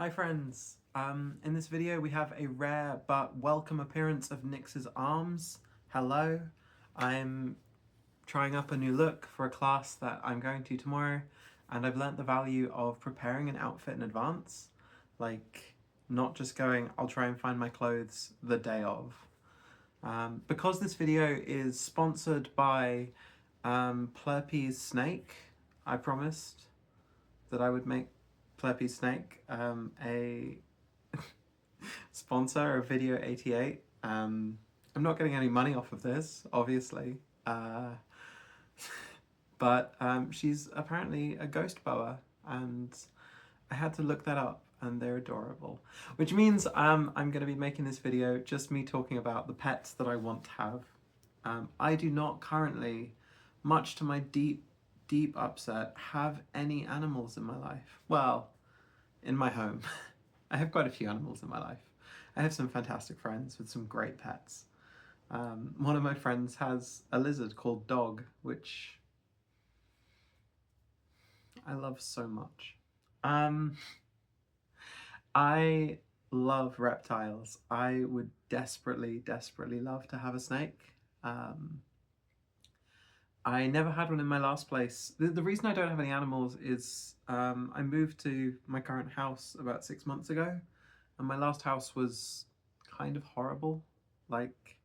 Hi friends, in this video we have a rare but welcome appearance of Nyx's arms. Hello, I'm trying up a new look for a class that I'm going to tomorrow, and I've learnt the value of preparing an outfit in advance, like not just going, I'll try and find my clothes the day of. Because this video is sponsored by Plurpee's snake, I promised that I would make Plurpee Snake a sponsor of Video 88. I'm not getting any money off of this, obviously, but she's apparently a Ghost Boa, and I had to look that up, and they're adorable. Which means I'm going to be making this video just me talking about the pets that I want to have. I do not currently, much to my deep upset, have any animals in my life. Well, in my home. I have quite a few animals in my life. I have some fantastic friends with some great pets. One of my friends has a lizard called Dog, which I love so much. I love reptiles. I would desperately love to have a snake. I never had one in my last place. The reason I don't have any animals is I moved to my current house about 6 months ago, and my last house was kind of horrible. Like,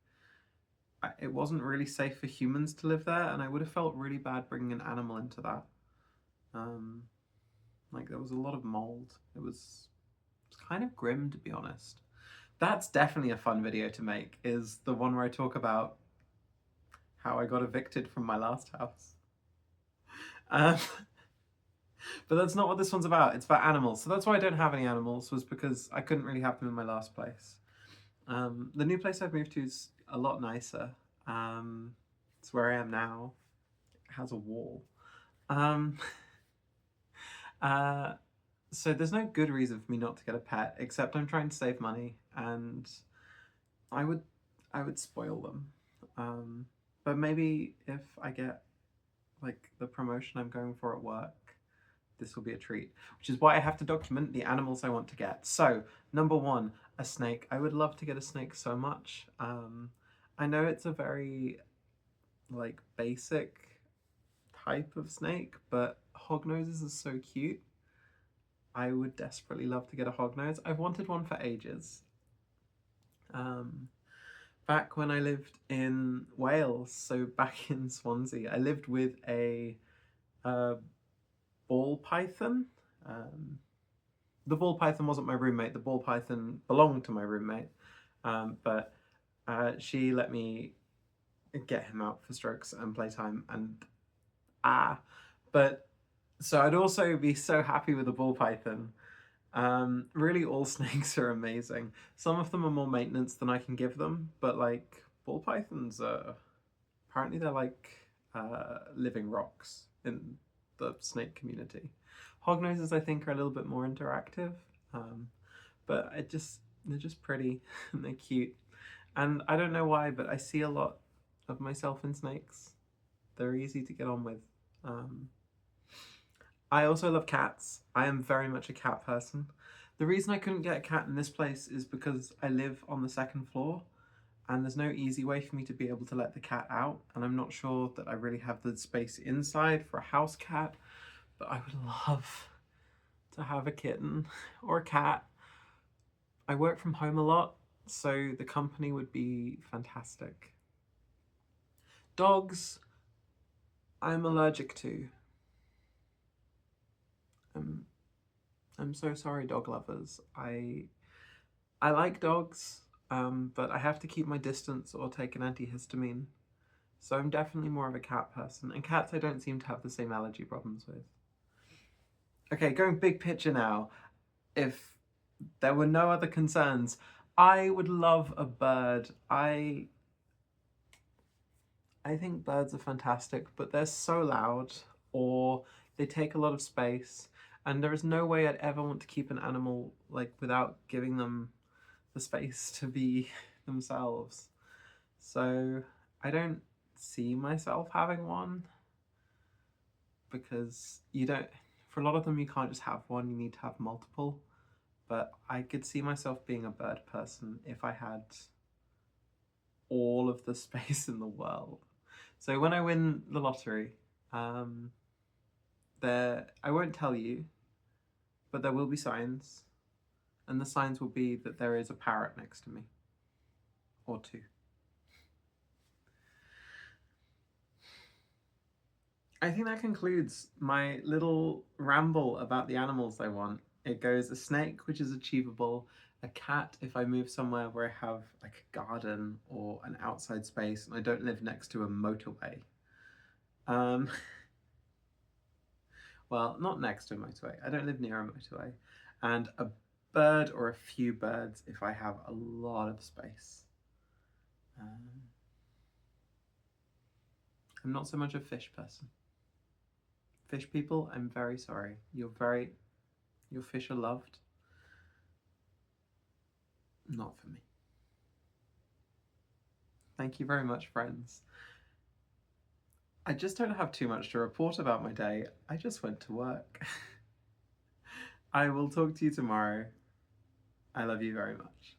it wasn't really safe for humans to live there, and I would have felt really bad bringing an animal into that. Like, there was a lot of mold. It was kind of grim, to be honest. That's definitely a fun video to make, is the one where I talk about how I got evicted from my last house. But that's not what this one's about. It's about animals. So that's why I don't have any animals, was because I couldn't really have them in my last place. The new place I've moved to is a lot nicer. It's where I am now. It has a wall. So there's no good reason for me not to get a pet, except I'm trying to save money, and I would spoil them. But maybe if I get like the promotion I'm going for at work, this will be a treat, which is why I have to document the animals I want to get. So, number one, a snake. I would love to get a snake so much. I know it's a very like basic type of snake, but hognoses are so cute. I would desperately love to get a hognose. I've wanted one for ages. Back when I lived in Wales, so back in Swansea, I lived with a ball python. The ball python wasn't my roommate, the ball python belonged to my roommate, but she let me get him out for strokes and playtime, and but so I'd also be so happy with a ball python. Really, all snakes are amazing. Some of them are more maintenance than I can give them, but like ball pythons are apparently they're like living rocks in the snake community. Hognoses I think are a little bit more interactive, but they're just pretty and they're cute. And I don't know why, but I see a lot of myself in snakes. They're easy to get on with. I also love cats. I am very much a cat person. The reason I couldn't get a cat in this place is because I live on the second floor, and there's no easy way for me to be able to let the cat out, and I'm not sure that I really have the space inside for a house cat, but I would love to have a kitten or a cat. I work from home a lot, so the company would be fantastic. Dogs, I'm allergic to. I'm so sorry, dog lovers. I like dogs, but I have to keep my distance or take an antihistamine. So I'm definitely more of a cat person, and cats I don't seem to have the same allergy problems with. Okay, going big picture now. If there were no other concerns, I would love a bird. I think birds are fantastic, but they're so loud, or they take a lot of space, and there is no way I'd ever want to keep an animal like without giving them the space to be themselves. So I don't see myself having one, because for a lot of them you can't just have one, you need to have multiple. but I could see myself being a bird person if I had all of the space in the world. So when I win the lottery, I won't tell you, but there will be signs, and the signs will be that there is a parrot next to me, or two. I think that concludes my little ramble about the animals I want. It goes a snake, which is achievable, a cat if I move somewhere where I have like a garden or an outside space and I don't live next to a motorway. Um, well, not next to a motorway. I don't live near a motorway. And a bird or a few birds if I have a lot of space. I'm not so much a fish person. Fish people, I'm very sorry. Your fish are loved. Not for me. Thank you very much, friends. I just don't have too much to report about my day. I just went to work. I will talk to you tomorrow. I love you very much.